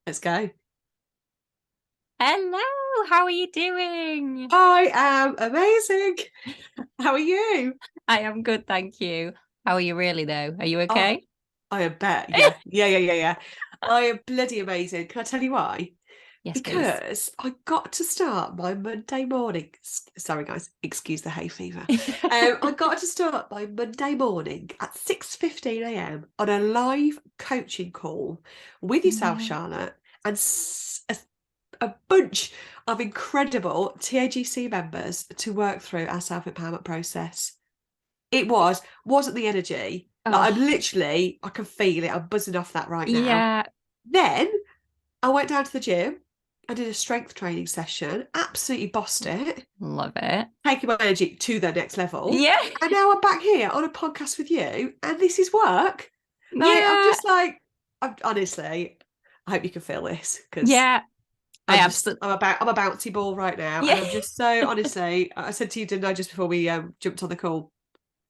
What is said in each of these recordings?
Let's go. Hello, how are you doing? I am amazing. How are you? I am good, thank you. How are you really though? Are you Oh, okay? I am bet. Yeah. Yeah, yeah, yeah, yeah. I am bloody amazing. Can I tell you why? Yes, please. Because I got to start my Monday morning. Sorry, guys, excuse the hay fever. I got to start my Monday morning at 6:15 a.m. on a live coaching call with yourself, No. Charlotte, and a bunch of incredible TAGC members to work through our self-empowerment process. Wasn't the energy. Like I'm Oh, literally, I can feel it. I'm buzzing off that right now. yeah, Then I went down to the gym. I did a strength training session, absolutely bossed it, love it. taking my energy to the next level. Yeah, And now I'm back here on a podcast with you, and this is work. Like, I'm yeah, just like, I'm honestly, I hope you can feel this because yeah. I absolutely, I'm a bouncy ball right now, yeah. and I'm just so honestly. I said to you, didn't I, just before we jumped on the call?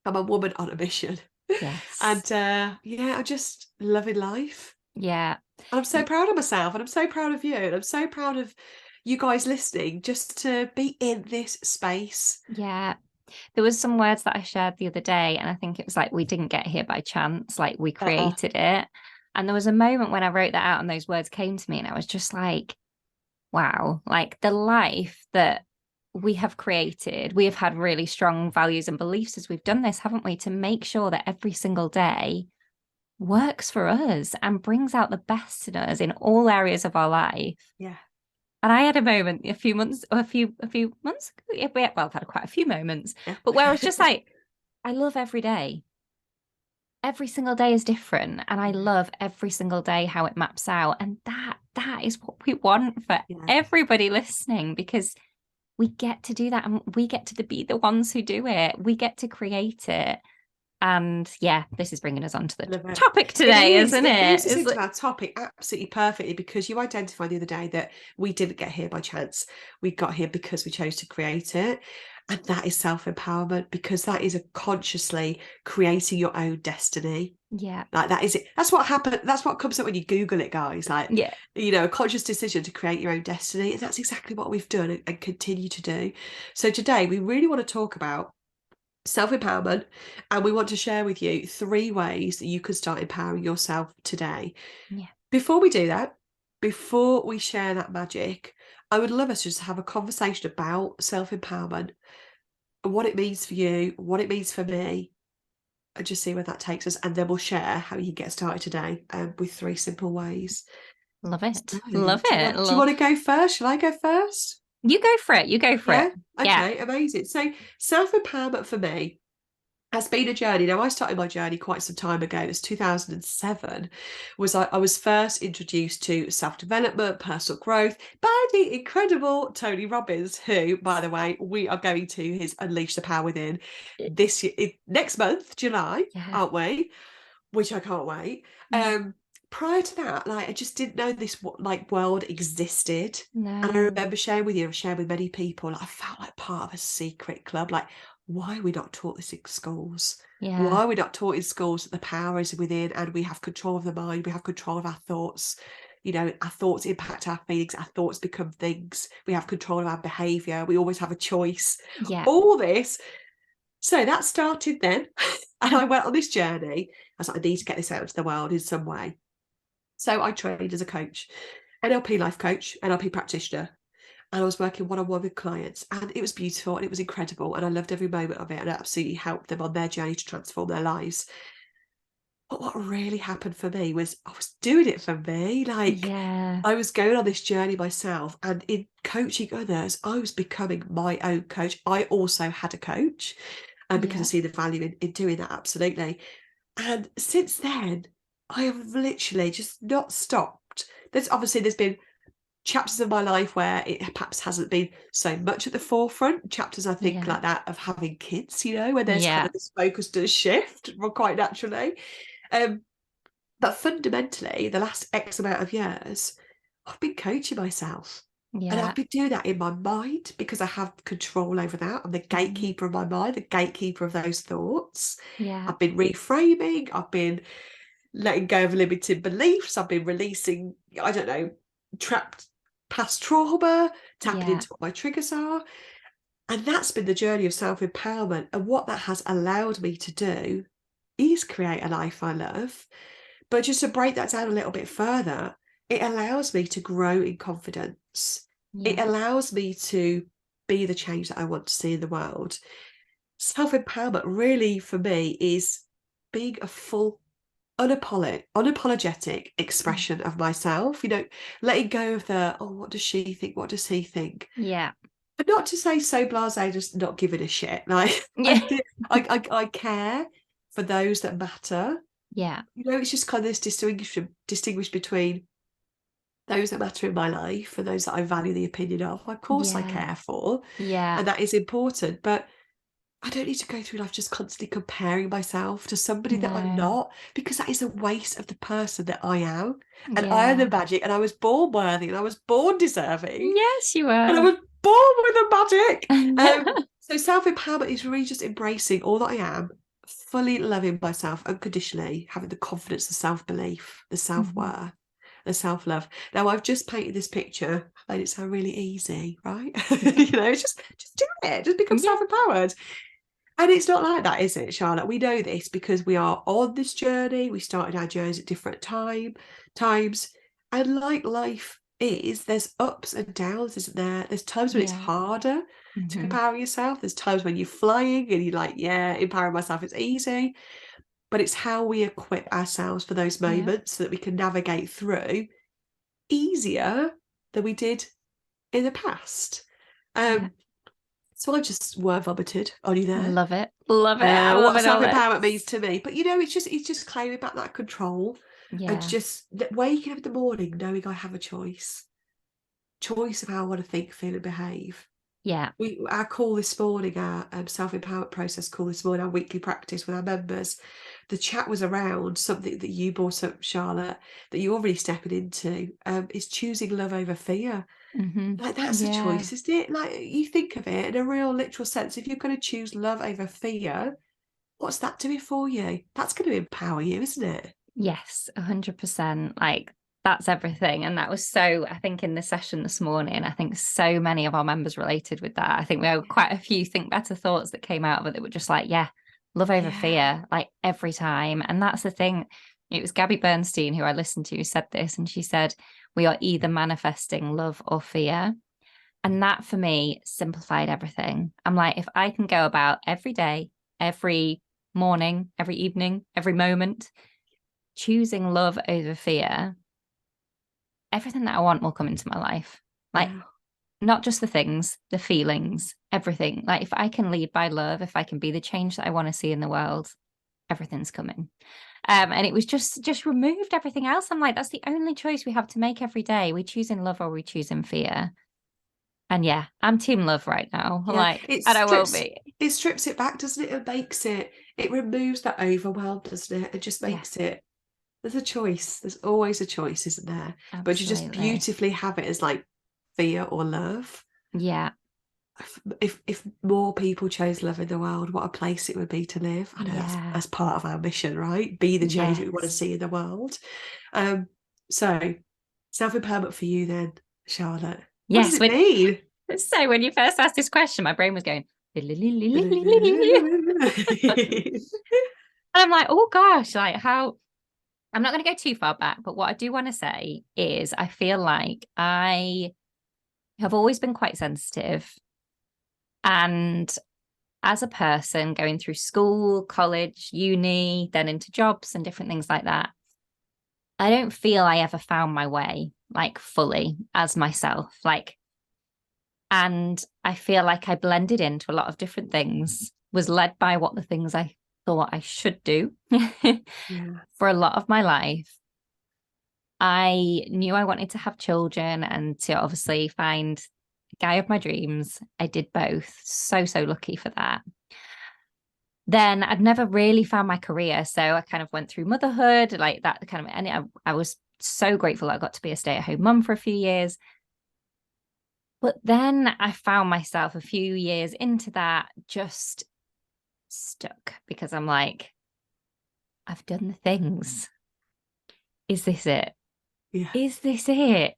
I'm a woman on a mission, Yes, and yeah, I'm just loving life. yeah, And I'm so Y- proud of myself, and I'm so proud of you, and I'm so proud of you guys listening, just to be in this space. yeah. There was some words that I shared the other day, and I think it was like we didn't get here by chance, like we Uh-uh. created it. And there was a moment when I wrote that out and those words came to me, and I was just like, wow, like the life that we have created, we have had really strong values and beliefs as we've done this, haven't we? To make sure that every single day works for us and brings out the best in us in all areas of our life. Yeah, And I had a moment a few months, or a few months, yeah, well, I've had quite a few moments, yeah. but where I was just like, I love every day. Every single day is different, and I love every single day how it maps out. And that is what we want for Yeah. everybody listening, because we get to do that and we get to be the ones who do it. We get to create it. And yeah, this is bringing us on to the Love it. topic It today, is. isn't It it? moves us Is into it? our topic absolutely perfectly because you identified the other day that we didn't get here by chance. We got here because we chose to create it. And that is self-empowerment because that is a consciously creating your own destiny. Yeah. Like that is it. That's what happened. That's what comes up when you Google it, guys. Like, Yeah. a conscious decision to create your own destiny. And that's exactly what we've done and continue to do. So today we really want to talk about self-empowerment, and we want to share with you 3 ways that you can start empowering yourself today. Yeah. Before we do that, before we share that magic, I would love us to just have a conversation about self-empowerment and what it means for you, what it means for me, and just see where that takes us. And then we'll share how you can get started today, with 3 simple ways. Love So, it. do Love you it. want do you want to go first? Shall I go first? You go for it. You go for it. Yeah. Yeah. Okay. Amazing. So self-empowerment for me has been a journey. Now, I started my journey quite some time ago. It was 2007. I was first introduced to self-development, personal growth by the incredible Tony Robbins, who, by the way, we are going to his Unleash the Power Within this year, next month, July, Yeah. aren't we? Which I can't wait. Yeah. Prior to that, like I just didn't know this world existed. And I No. remember sharing with you, I've shared with many people, I felt like part of a secret club. Like, why are we not taught this in schools? Yeah. Why are we not taught in schools that the power is within and we have control of the mind, we have control of our thoughts? Our thoughts impact our feelings, our thoughts become things, we have control of our behaviour, we always have a choice. Yeah. All this. So that started then. And I went on this journey. I was like, I need to get this out into the world in some way. So I trained as a coach, NLP life coach, NLP practitioner, and I was working one on one with clients. And it was beautiful and it was incredible. And I loved every moment of it and I absolutely helped them on their journey to transform their lives. But what really happened for me was I was doing it for me. Like, Yeah. I was going on this journey myself, and in coaching others, I was becoming my own coach. I also had a coach, and because I Yeah. see the value in doing that, absolutely. And since then, I have literally just not stopped. There's been chapters of my life where it perhaps hasn't been so much at the forefront. Chapters, I think, Yeah. like that of having kids, where there's kind Yeah. of this focus does shift quite naturally. Um, but fundamentally, the last X amount of years, I've been coaching myself. And I've Yeah. been doing that in my mind because I have control over that. I'm the Mhm. gatekeeper of my mind, the gatekeeper of those thoughts. Yeah. I've been reframing, I've been letting go of limiting beliefs. I've been releasing, I don't know, trapped past trauma, tapping Yeah. into what my triggers are. And that's been the journey of self-empowerment. And what that has allowed me to do is create a life I love. But just to break that down a little bit further, it allows me to grow in confidence. It Yeah. allows me to be the change that I want to see in the world. Self-empowerment really for me is being a full unapologetic expression of myself, letting go of the, oh, what does she think, what does he think, Yeah. but not to say so blasé, just not giving a shit. Like Yeah. I care for those that matter. Yeah. It's just kind of this distinguish between those that matter in my life and those that I value the opinion of course I Yeah. care for, Yeah. and that is important, but I don't need to go through life just constantly comparing myself to somebody that I'm No. not, because that is a waste of the person that I am. And I am the Yeah. magic, and I was born worthy, and I was born deserving, Yes, you and I were. was born with the magic. So self-empowerment is really just embracing all that I am, fully loving myself unconditionally, having the confidence, the self-belief, the Mhm. self-worth, the self-love. Now I've just painted this picture, made it sound really easy, right? It's just do it, just become Yeah. self-empowered. And it's not like that, is it, Charlotte? We know this because we are on this journey. We started our journeys at different times. And like life is, there's ups and downs, isn't there? There's times when it's Yeah. harder to Mhm. empower yourself. There's times when you're flying and you're like, yeah, empowering myself is easy. But it's how we equip ourselves for those Yeah. moments so that we can navigate through easier than we did in the past. Yeah. Um, so I just word vomited on you there. Love it. Love it. I'm What loving all self-empowerment this. means to me. But it's just claiming back that control and Yeah. just waking up in the morning knowing I have a choice of how I want to think, feel, and behave. Yeah. Our call this morning, our self-empowerment process call this morning, our weekly practice with our members, the chat was around something that you brought up, Charlotte, that you're already stepping into, is choosing love over fear. Mhm. Like, that's a Yeah. choice, isn't it? Like, you think of it in a real literal sense. If you're going to choose love over fear, what's that doing for you? That's going to empower you, isn't it? Yes, 100%. Like that's everything. And that was so, I think in the session this morning, I think so many of our members related with that. I think we had quite a few think better thoughts that came out of it that were just like, yeah, love over Yeah. fear, like every time. And that's the thing. It was Gabby Bernstein who I listened to who said this, and she said, we are either manifesting love or fear. And that for me simplified everything. I'm like, if I can go about every day, every morning, every evening, every moment, choosing love over fear, everything that I want will come into my life. Like, Yeah. not just the things, the feelings, everything. Like, if I can lead by love, if I can be the change that I want to see in the world, everything's coming. And it was just removed everything else. I'm like, that's the only choice we have to make every day. We choose in love or we choose in fear. And yeah, I'm team love right now. Yeah. Like, and I will be. It strips it back, doesn't it? It makes it removes that overwhelm, doesn't it? It just Yeah, makes it, there's a choice. There's always a choice, isn't there? But you just absolutely. beautifully have it as like fear or love. Yeah. If more people chose love in the world, what a place it would be to live. I know Yeah. that's part of our mission, right? Be the change that we want to Yes. see in the world. Um, so self-empowerment for you then, Charlotte. What does Yes. it mean? So when you first asked this question, my brain was going, and I'm like, oh gosh, like how I'm not going to go too far back, but what I do want to say is I feel like I have always been quite sensitive. And as a person going through school, college, uni, then into jobs and different things like that, I don't feel I ever found my way like fully as myself. Like, and I feel like I blended into a lot of different things, was led by what the things I thought I should do Yeah. for a lot of my life. I knew I wanted to have children and to obviously find the guy of my dreams. I did both. So lucky for that. Then I'd never really found my career. So I kind of went through motherhood, like that kind of, and I was so grateful that I got to be a stay-at-home mum for a few years. But then I found myself a few years into that just stuck because I'm like, I've done the things. is this it? Yeah. Is this it?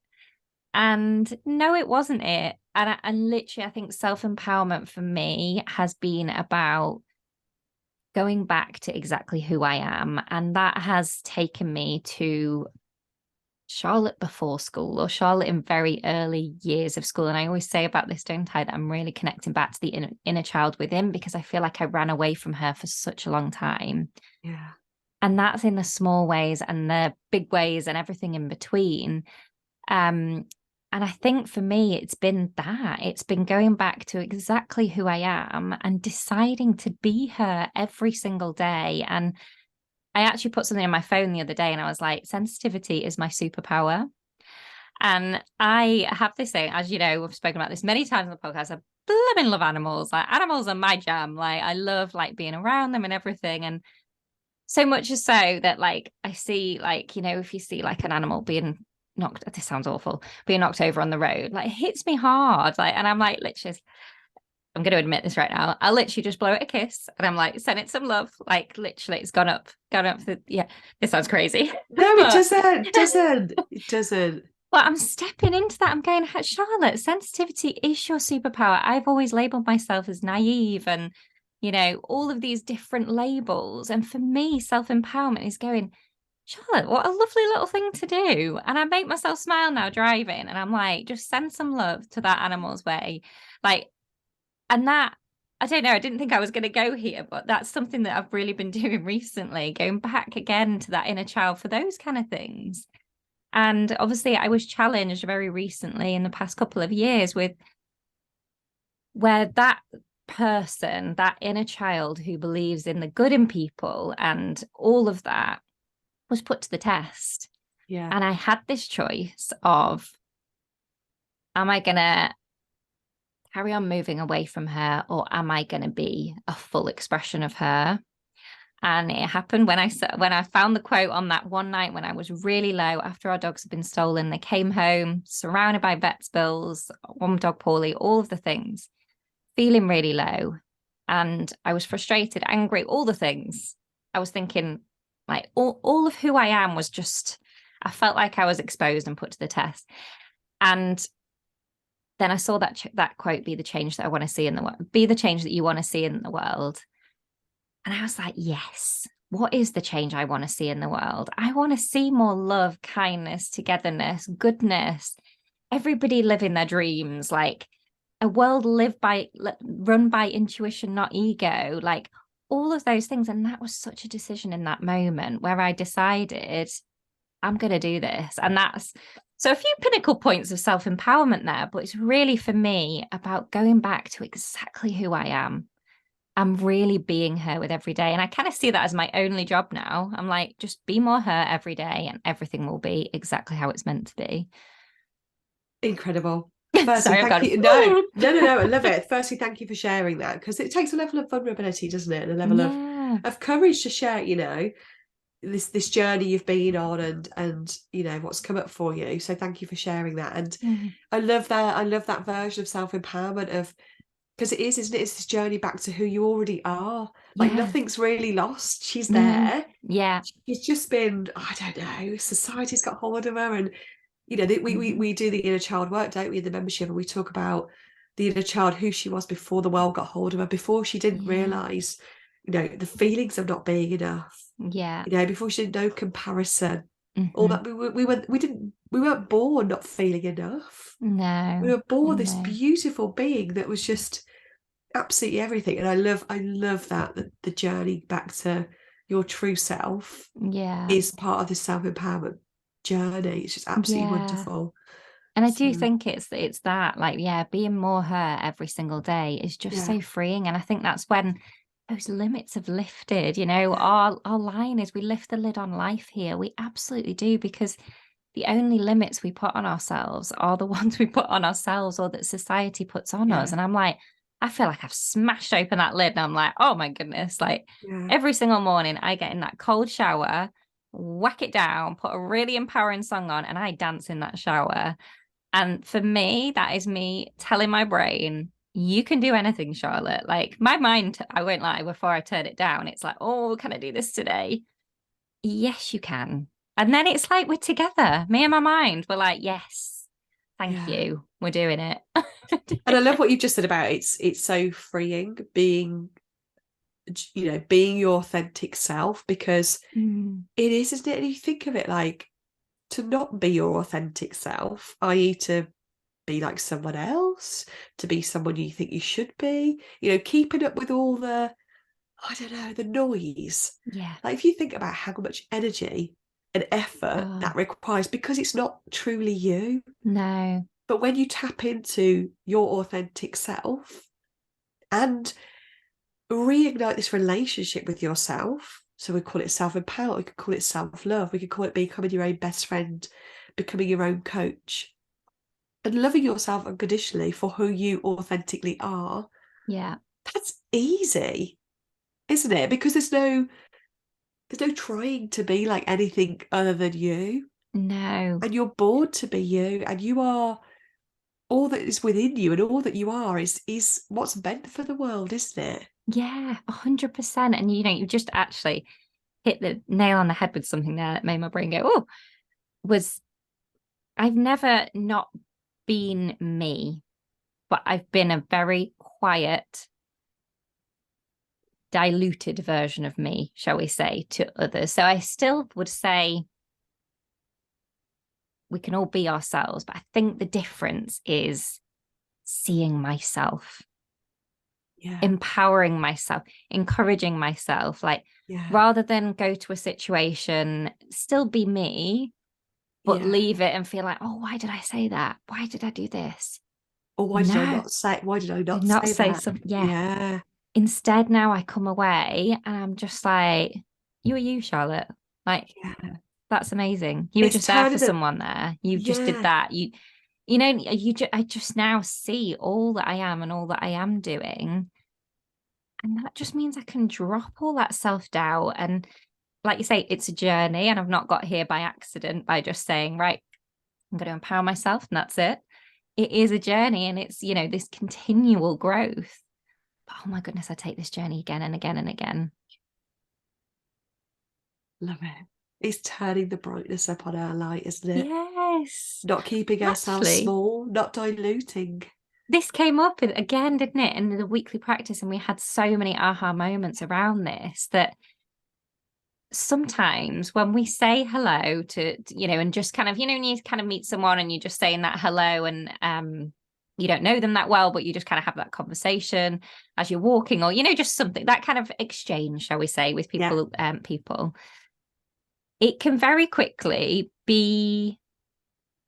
And no, it wasn't it. And literally, I think self-empowerment for me has been about going back to exactly who I am. And that has taken me to Charlotte before school, or Charlotte in very early years of school. And I always say about this, don't I, that I'm really connecting back to the inner child within, because I feel like I ran away from her for such a long time. Yeah. And that's in the small ways and the big ways and everything in between. And I think for me, it's been that. It's been going back to exactly who I am and deciding to be her every single day. And I actually put something on my phone the other day and I was like, sensitivity is my superpower. And I have this thing, as you know, we've spoken about this many times on the podcast. I blooming love animals. Like, animals are my jam. Like, I love like being around them and everything. And so much is so that like I see, like, if you see like an animal being knocked, this sounds awful, being knocked over on the road, like it hits me hard. Like, and I'm like, literally, I'm going to admit this right now. I literally just blow it a kiss and I'm like, send it some love. Like, literally, it's gone up. Yeah, this sounds crazy. No, it doesn't. It doesn't. But I'm stepping into that. I'm going, Charlotte, sensitivity is your superpower. I've always labeled myself as naive and, all of these different labels. And for me, self-empowerment is going, Charlotte, what a lovely little thing to do. And I make myself smile now driving. And I'm like, just send some love to that animal's way. Like, and that, I don't know, I didn't think I was going to go here, but that's something that I've really been doing recently, going back again to that inner child for those kind of things. And obviously, I was challenged very recently in the past couple of years with where that person, that inner child who believes in the good in people and all of that, was put to the test. Yeah. And I had this choice of, am I going to carry on moving away from her, or am I going to be a full expression of her? And it happened when I found the quote on that one night when I was really low after our dogs had been stolen. They came home surrounded by vet's bills, one dog poorly, all of the things, feeling really low. And I was frustrated, angry, all the things. I was thinking, like, all of who I am was just, I felt like I was exposed and put to the test. And then I saw that quote, be the change that I want to see in the world, be the change that you want to see in the world. And I was like, yes, what is the change I want to see in the world? I want to see more love, kindness, togetherness, goodness, everybody living their dreams, like a world run by intuition, not ego, like all of those things. And that was such a decision in that moment where I decided I'm going to do this. And that's so a few pinnacle points of self-empowerment there, but it's really for me about going back to exactly who I am. I'm really being her with every day. And I kind of see that as my only job now. I'm like, just be more her every day and everything will be exactly how it's meant to be. Incredible. Firstly, Sorry, thank you. No. I love it. Firstly, thank you for sharing that, because it takes a level of vulnerability, doesn't it? And a level of courage to share, this journey you've been on and what's come up for you. So thank you for sharing that. And I love that version of self-empowerment of, because it is, isn't it? It's this journey back to who you already are. Like nothing's really lost. She's there. Yeah. She's just been, I don't know, society's got hold of her. And, we do the inner child work, don't we, in the membership, and we talk about the inner child, who she was before the world got hold of her, before she didn't realise, the feelings of not being enough. Yeah. Before she didn't know comparison. All that we weren't born not feeling enough. No. We were born this beautiful being that was just absolutely everything. And I love that the journey back to your true self is part of the self-empowerment journey. It's just absolutely wonderful. And I do think it's that, like, being more her every single day is just so freeing. And I think that's when those limits have lifted. Our line is we lift the lid on life here. We absolutely do, because the only limits we put on ourselves are the ones we put on ourselves or that society puts on us. And I'm like, I feel like I've smashed open that lid and I'm like, oh my goodness, like every single morning I get in that cold shower, whack it down, put a really empowering song on, and I dance in that shower. And for me, that is me telling my brain, you can do anything, Charlotte. Like my mind, I won't lie, before I turn it down, it's like, oh, can I do this today? Yes, you can. And then it's like we're together. Me and my mind, we're like, yes, thank Yeah. you. We're doing it. And I love what you've just said about it's so freeing being, being your authentic self, because Mm, it is, isn't it? And you think of it like, to not be your authentic self, i.e., to be like someone else, to be someone you think you should be, keeping up with all the, I don't know, the noise. yeah. Like, if you think about how much energy and effort Oh, that requires, because it's not truly you. no. But when you tap into your authentic self and reignite this relationship with yourself, so we call it self-empowerment, we could call it self-love, we could call it becoming your own best friend, becoming your own coach, and loving yourself unconditionally for who you authentically are. Yeah. That's easy, isn't it? Because there's no trying to be like anything other than you, No. and you're born to be you, and you are all that is within you, and all that you are is what's meant for the world, isn't it? Yeah, 100%. And you just actually hit the nail on the head with something there that made my brain go, oh, was I've never not been me, but I've been a very quiet, diluted version of me, shall we say, to others. So I still would say we can all be ourselves, but I think the difference is seeing myself, Yeah, empowering myself, encouraging myself. Like, yeah, rather than go to a situation, still be me, but yeah. leave it and feel like, oh, why did I say that? Why did I do this? Or why did I No, not say? Why did I did not not say say that? something. Yeah. Yeah, Instead, now I come away and I'm just like, you are you, Charlotte. Like, yeah. that's amazing. You were It's just there for turning it. someone there. You just did Yeah, that. I just now see all that I am and all that I am doing. And that just means I can drop all that self-doubt. And like you say, it's a journey. And I've not got here by accident by just saying, right, I'm going to empower myself and that's it. It is a journey and it's, this continual growth. But oh my goodness, I take this journey again and again and again. love it. It's turning the brightness up on our light, isn't it? Yes. Not keeping ourselves Actually, small, not diluting. this came up again, didn't it, in the weekly practice? And we had so many aha moments around this that sometimes when we say hello and just kind of, when you kind of meet someone and you're just saying that hello and you don't know them that well, but you just kind of have that conversation as you're walking or, just something, that kind of exchange, shall we say, with Yeah, people, it can very quickly be,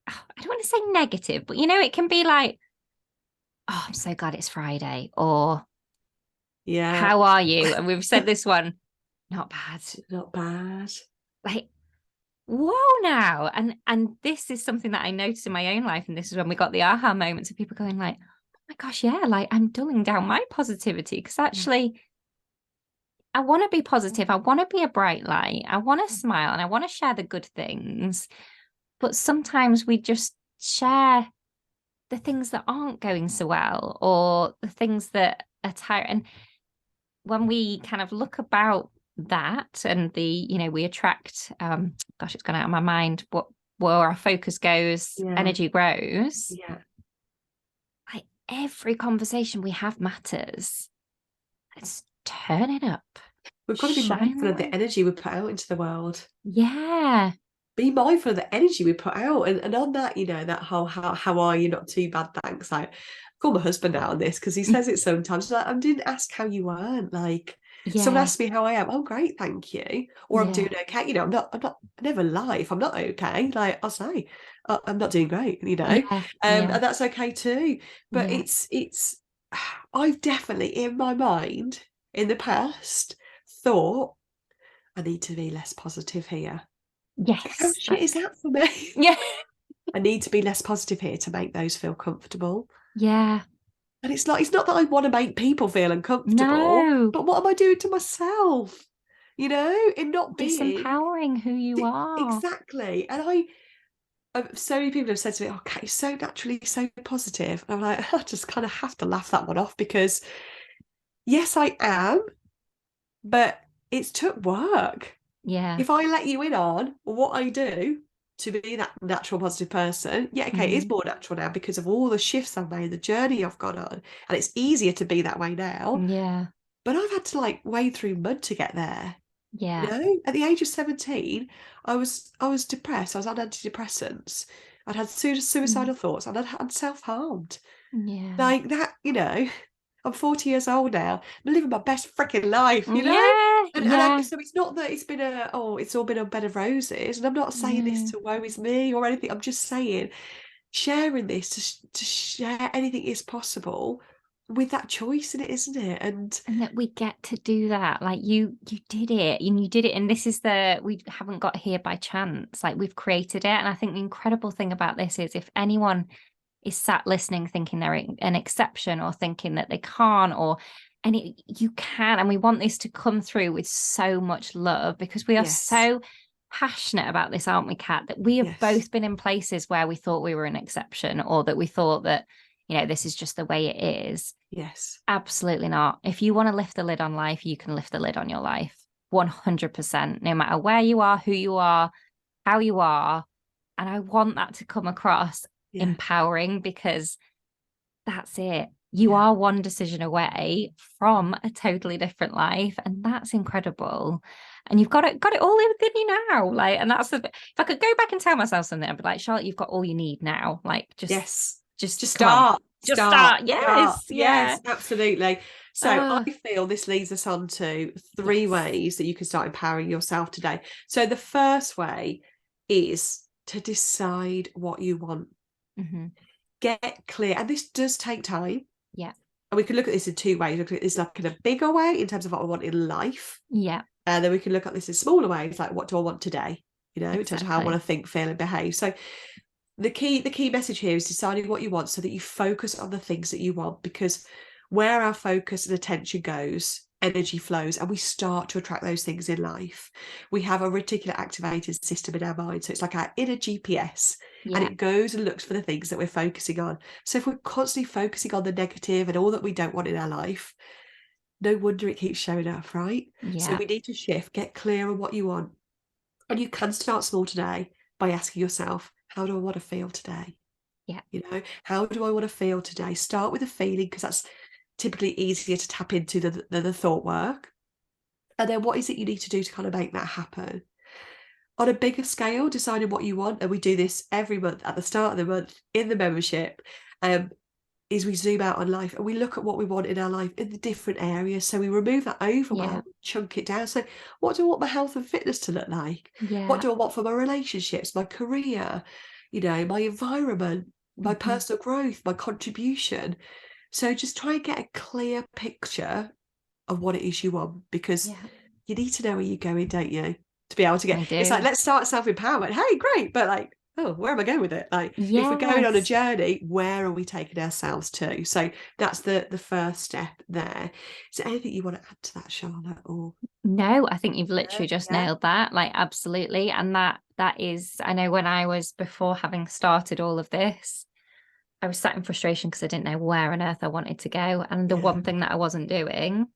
I don't want to say negative, but, it can be like, oh, I'm so glad it's Friday, or yeah. how are you? And we've said this one, not bad. Not bad. Like, whoa now. And this is something that I noticed in my own life. And this is when we got the aha moments of people going like, oh my gosh, yeah, like I'm dulling down my positivity because Yeah, actually I want to be positive. I want to be a bright light. I want to smile and I want to share the good things. But sometimes we just share the things that aren't going so well or the things that are tired. And when we kind of look about that and we attract gosh, it's gone out of my mind, what where our focus goes, yeah, energy grows. yeah. Like every conversation we have matters. Let's turn it up, We've got to be shine the mindful of the light. energy we put out into the world. Yeah. Be mindful of the energy we put out. And on that, that whole how are you? Not too bad, thanks. Like, I call my husband out on this because he says it sometimes. Like, I didn't ask how you weren't. Like, someone Yeah. asks me how I am. Oh, great, thank you. Or I'm doing Yeah. okay. I never lie if I'm not okay. Like, I'll say, I'm not doing great, Yeah. and Yeah. that's okay too. But Yeah. I've definitely in my mind in the past thought I need to be less positive here. How Yes. shit is that for me? Yeah. I need to be less positive here to make those feel comfortable. Yeah. And it's not that I want to make people feel uncomfortable, No. but what am I doing to myself? In not being Disempowering who you are. exactly. And so many people have said to me, "Okay, you're so naturally so positive." And I'm like, I just kind of have to laugh that one off because yes, I am, but it's took work. Yeah. If I let you in on what I do to be that natural positive person, yeah, okay, it is more natural now because of all the shifts I've made, the journey I've gone on, and it's easier to be that way now. Yeah. But I've had to like wade through mud to get there. You Yeah. know, at the age of 17, I was depressed. I was on antidepressants. I'd had Mm. suicidal thoughts, and I'd had self-harmed. Yeah. Like that, you know, I'm 40 years old now. I'm living my best freaking life, you know? Yeah. And Yeah. so it's not that it's been it's all been a bed of roses. And I'm not saying this No. to woe is me or anything. I'm just saying sharing this to share anything is possible with that choice in it, isn't it? And And that we get to do that. Like you did it, and you did it. And this is we haven't got here by chance. Like we've created it. And I think the incredible thing about this is if anyone is sat listening thinking they're an exception or thinking that they can't, or you can, and we want this to come through with so much love, because we are yes, so passionate about this, aren't we, Kat? That we have yes, both been in places where we thought we were an exception, or that we thought that, this is just the way it is. yes, Absolutely not. If you want to lift the lid on life, you can lift the lid on your life 100%, no matter where you are, who you are, how you are. And I want that to come across yeah, empowering, because that's it. You yeah. are one decision away from a totally different life, and that's incredible. And you've got it all within you now. Like, and that's if I could go back and tell myself something, I'd be like, Charlotte, you've got all you need now. Like, Yes. just Just come on, just start. start. Yes, yeah. Yes, absolutely. So Uh, I feel this leads us on to three yes. ways that you can start empowering yourself today. So the first way is to decide what you want. Hmm. Get clear. And this does take time. Yeah. And we can look at this in two ways. Look at this like in a bigger way in terms of what I want in life. Yeah. And then we can look at this in smaller ways, like what do I want today? You know, in terms of how I want Exactly. to think, feel, and behave. So the key message here is deciding what you want so that you focus on the things that you want, because where our focus and attention goes, energy flows, and we start to attract those things in life. We have a reticular activated system in our mind, so it's like our inner GPS, and Yeah. it goes and looks for the things that we're focusing on. So if we're constantly focusing on the negative and all that we don't want in our life, no wonder it keeps showing up, right? So Yeah. we need to shift, get clear on what you want, and you can start small today by asking yourself, how do I want to feel today? Yeah. You know, how do I want to feel today? Start with a feeling, because that's typically easier to tap into the thought work. And then what is it you need to do to kind of make that happen? On a bigger scale, deciding what you want, and we do this every month at the start of the month in the membership, um, is we zoom out on life and we look at what we want in our life in the different areas. So we remove that Yeah. overwhelm, chunk it down. So what do I want my health and fitness to look like? What Yeah. do I want for my relationships, my career, my environment, my Hmm. personal growth, my contribution? So just try and get a clear picture of what it is you want, because Yeah. you need to know where you're going, don't you? To be able to I it's like, do. let's start self-empowerment. Hey, great. But like, oh, where am I going with it? Like, if we're going on a Yes. journey, where are we taking ourselves to? So that's the first step there. Is there anything you want to add to that, Charlotte? Or No, I think you've literally just yeah, nailed that. Like, absolutely. And that is, I know when I was, before having started all of this, I was sat in frustration because I didn't know where on earth I wanted to go. And the yeah, one thing that I wasn't doing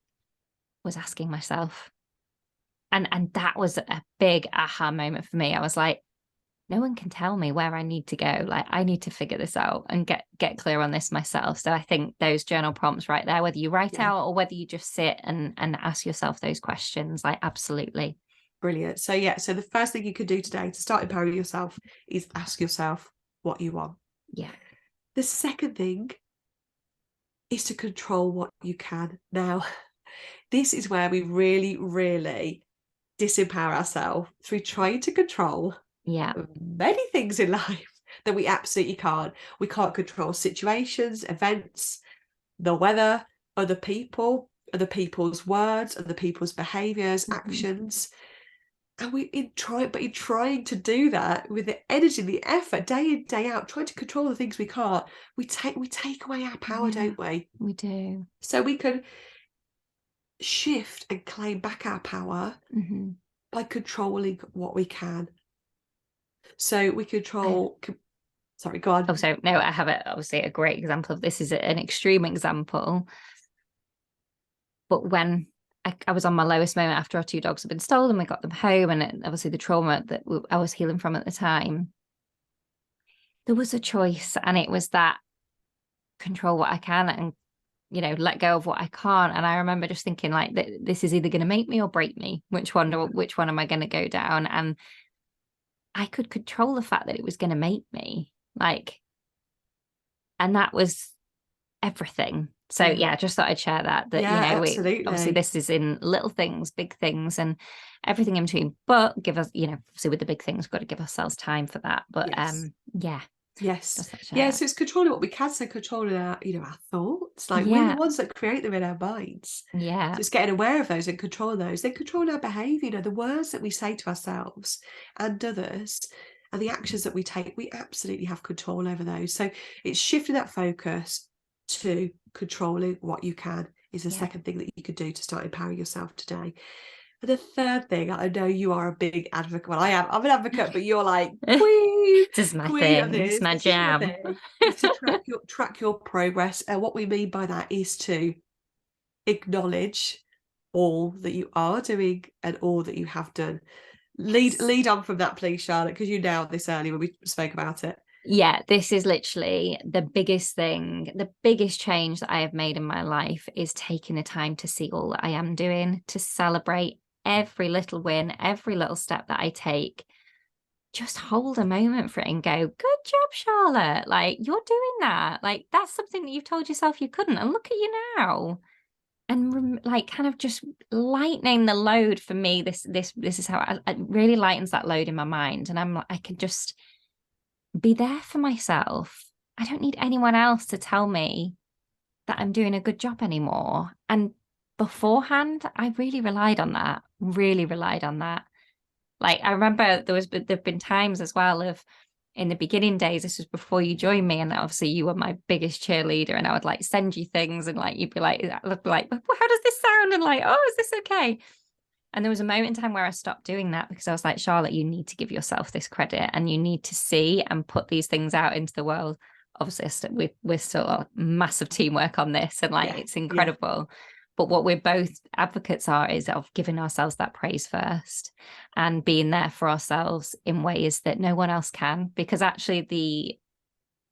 was asking myself. And that was a big aha moment for me. I was like, no one can tell me where I need to go. Like, I need to figure this out and get clear on this myself. So I think those journal prompts right there, whether you write yeah. out or whether you just sit and ask yourself those questions, like, absolutely. Brilliant. So yeah, so the first thing you can do today to start empowering yourself is ask yourself what you want. Yeah. The second thing is to control what you can. Now, this is where we really, really disempower ourselves through trying to control Yeah. many things in life that we absolutely can't. We can't control situations, events, the weather, other people's words, other people's behaviors, Mhm. actions. And in trying to do that with the energy, the effort, day in, day out, trying to control the things we can't, we take away our power, Yeah, don't we? we do. So we can shift and claim back our power Hmm. by controlling what we can. So we I, control. Sorry, go on. so no, I have obviously a great example of this. Is an extreme example, but when I was on my lowest moment after our 2 dogs had been stolen. We got them home, and obviously the trauma that I was healing from at the time. There was a choice, and it was that control what I can and let go of what I can't. And I remember just thinking like this is either going to make me or break me. Which one am I going to go down? And I could control the fact that it was going to make me, like, and that was everything. So yeah, I just thought I'd share that absolutely. obviously this is in little things, big things, and everything in between, but give us, obviously with the big things, we've got to give ourselves time for that. But Yes. So it's controlling what we can, so controlling our, our thoughts. Like we're the ones that create them in our minds. Yeah. So it's getting aware of those and controlling those, then controlling our behaviour, the words that we say to ourselves and others and the actions that we take, we absolutely have control over those. So it's shifting that focus to controlling what you can is the second thing that you could do to start empowering yourself today. And the third thing, I know you are a big advocate. Well, I'm an advocate, but you're like queen. This is my queen thing. It's my jam. It's to track your progress. And what we mean by that is to acknowledge all that you are doing and all that you have done. Lead on from that, please, Charlotte, because you nailed this earlier when we spoke about it. Yeah, this is literally the biggest thing, the biggest change that I have made in my life is taking the time to see all that I am doing, to celebrate every little win, every little step that I take. Just hold a moment for it and go, good job, Charlotte. Like, you're doing that. Like, that's something that you've told yourself you couldn't. And look at you now. And like kind of just lightening the load for me. This is how it really lightens that load in my mind. And I can just be there for myself. I don't need anyone else to tell me that I'm doing a good job anymore. And beforehand, I really relied on that. Like I remember there've been times as well of in the beginning days, this was before you joined me, and obviously you were my biggest cheerleader, and I would like send you things and like you'd be like, well, how does this sound? And like, oh, is this okay? And there was a moment in time where I stopped doing that because I was like, Charlotte, you need to give yourself this credit and you need to see and put these things out into the world. Obviously, we're still a massive teamwork on this and like it's incredible. But what we're both advocates are is of giving ourselves that praise first and being there for ourselves in ways that no one else can, because actually the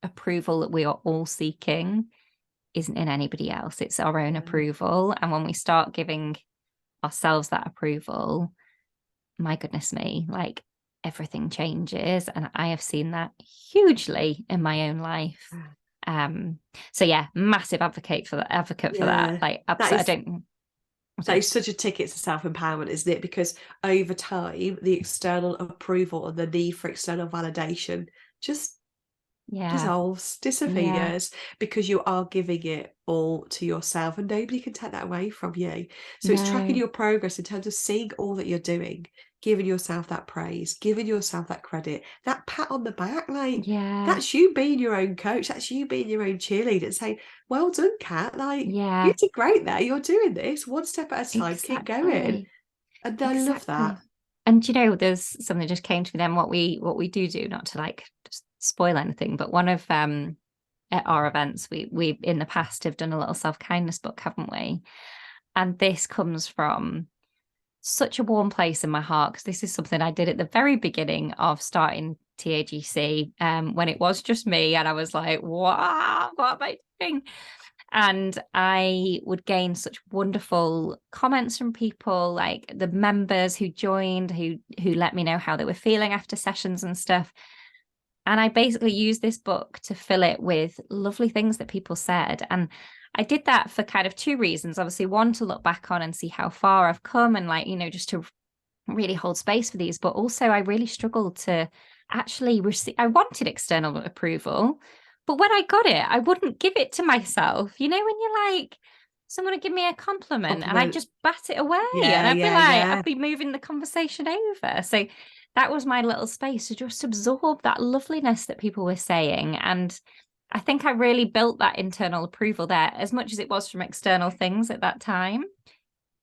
approval that we are all seeking isn't in anybody else. It's our own approval. And when we start giving ourselves that approval, my goodness me, like everything changes. And I have seen that hugely in my own life. So yeah, massive advocate for that. Like absolutely, that is such a ticket to self-empowerment, isn't it? Because over time, the external approval and the need for external validation just disappears because you are giving it all to yourself and nobody can take that away from you. So it's tracking your progress in terms of seeing all that you're doing, giving yourself that praise, giving yourself that credit, that pat on the back. Like that's you being your own coach, that's you being your own cheerleader and saying, well done, Kat, like you did great there, you're doing this one step at a time, keep going. And I love that. And there's something that just came to me then, what we do, not to like just spoil anything, but one of at our events we in the past have done a little self-kindness book, haven't we? And this comes from such a warm place in my heart because this is something I did at the very beginning of starting TAGC, when it was just me and I was like, wow, what am I doing? And I would gain such wonderful comments from people, like the members who joined, who let me know how they were feeling after sessions and stuff. And I basically used this book to fill it with lovely things that people said. And I did that for kind of 2 reasons. Obviously, one, to look back on and see how far I've come and like, just to really hold space for these. But also I really struggled to actually receive, I wanted external approval, but when I got it, I wouldn't give it to myself. When you're like, someone would give me a compliment and I'd just bat it away. And I'd be like, I'd be moving the conversation over. So that was my little space to just absorb that loveliness that people were saying. And I think I really built that internal approval there, as much as it was from external things at that time.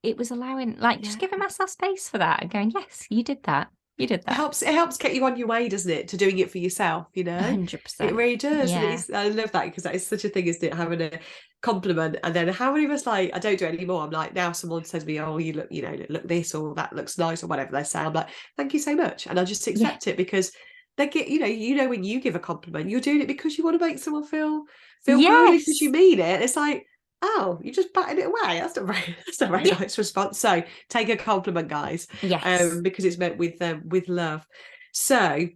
It was allowing, like, just giving myself space for that and going, yes, you did that. You did that. It helps get you on your way, doesn't it, to doing it for yourself, you know? 100%. It really does. Yeah. And I love that, because that is such a thing, isn't it? Having a compliment. And then how many of us, like, I don't do it anymore. I'm like, now someone says to me, oh, you look, you know, look this, or that looks nice, or whatever they say. I'm like, thank you so much. And I just accept it, because they get, you know, when you give a compliment, you're doing it because you want to make someone feel good, because you mean it. It's like, oh, you just batted it away. That's not very nice response. So take a compliment, guys. Yes. Because it's meant with love. So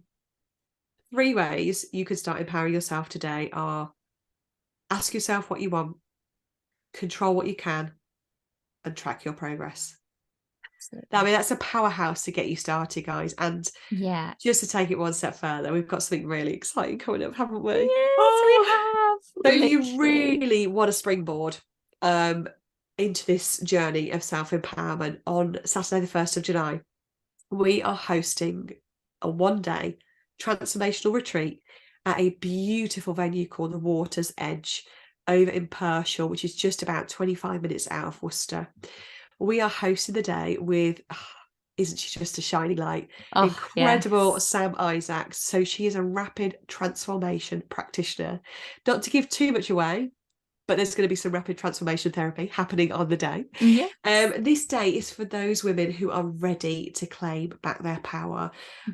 3 ways you can start empowering yourself today are: ask yourself what you want, control what you can, and track your progress. I mean, that's a powerhouse to get you started, guys. And just to take it one step further, we've got something really exciting coming up, haven't we? Yes, we have. So if you really want to springboard into this journey of self-empowerment, on Saturday the 1st of July, we are hosting a 1-day transformational retreat at a beautiful venue called the Water's Edge over in Pershore, which is just about 25 minutes out of Worcester. We are hosting the day with, isn't she just a shining light? Incredible Sam Isaacs. So she is a rapid transformation practitioner. Not to give too much away, but there's going to be some rapid transformation therapy happening on the day. This day is for those women who are ready to claim back their power,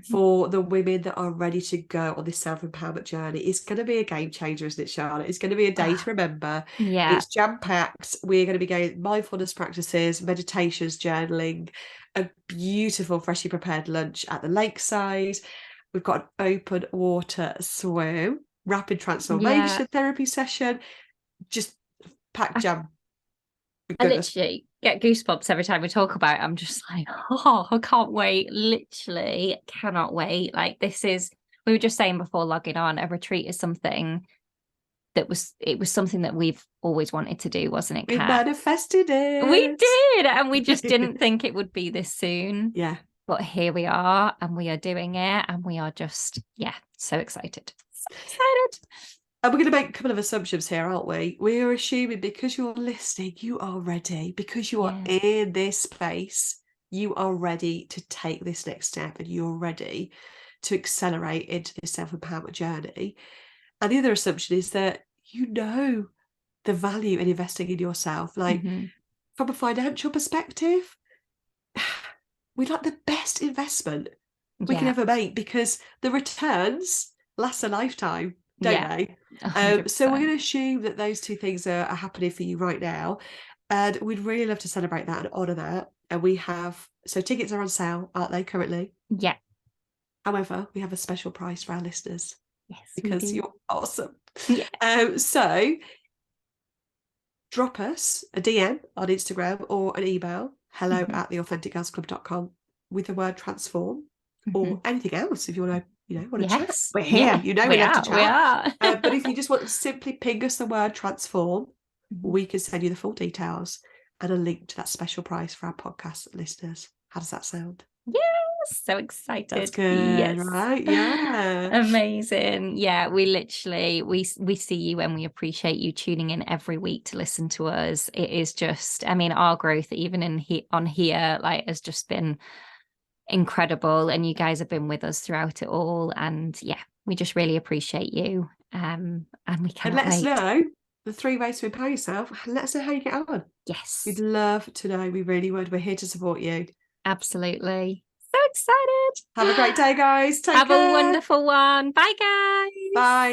for the women that are ready to go on this self-empowerment journey. It's going to be a game changer, isn't it, Charlotte? It's going to be a day to remember. It's jam-packed. We're going to be going mindfulness practices, meditations, journaling, a beautiful freshly prepared lunch at the lakeside. We've got an open water swim, rapid transformation therapy session. Just packed jam. I literally get goosebumps every time we talk about it. I'm just like, oh, I can't wait. Literally cannot wait. Like, we were just saying before logging on, a retreat is something it was something that we've always wanted to do, wasn't it, Kat? We manifested it. We did, and we just didn't think it would be this soon. Yeah. But here we are, and we are doing it, and we are just, so excited. So excited. And we're going to make a couple of assumptions here, aren't we? We are assuming because you're listening, you are ready. Because you are in this space, you are ready to take this next step, and you're ready to accelerate into this self-empowerment journey. And the other assumption is that you know the value in investing in yourself. Like, from a financial perspective, we'd like the best investment we can ever make, because the returns last a lifetime, don't they? So we're going to assume that those two things are happening for you right now, and we'd really love to celebrate that and honour that. And we have, so tickets are on sale, aren't they, currently? However, we have a special price for our listeners, because you're awesome. So drop us a DM on Instagram or an email, hello@theauthenticgirlsclub.com, with the word transform, or anything else if you want to. Chat. We're here. We have to chat. But if you just want to simply ping us the word transform, we can send you the full details and a link to that special price for our podcast listeners. How does that sound? Yes, so excited. That's good, right? Yeah. Amazing. Yeah, we literally, we see you, and we appreciate you tuning in every week to listen to us. It is just, I mean, our growth, even on here, like, has just been incredible, and you guys have been with us throughout it all, and we just really appreciate you, and we cannot let us wait. know the 3 ways to empower yourself. Let us know how you get on. We'd love to know. We really would. We're here to support you. Absolutely. So excited. Have a great day, guys. Take care. Have a wonderful one. Bye, guys. Bye.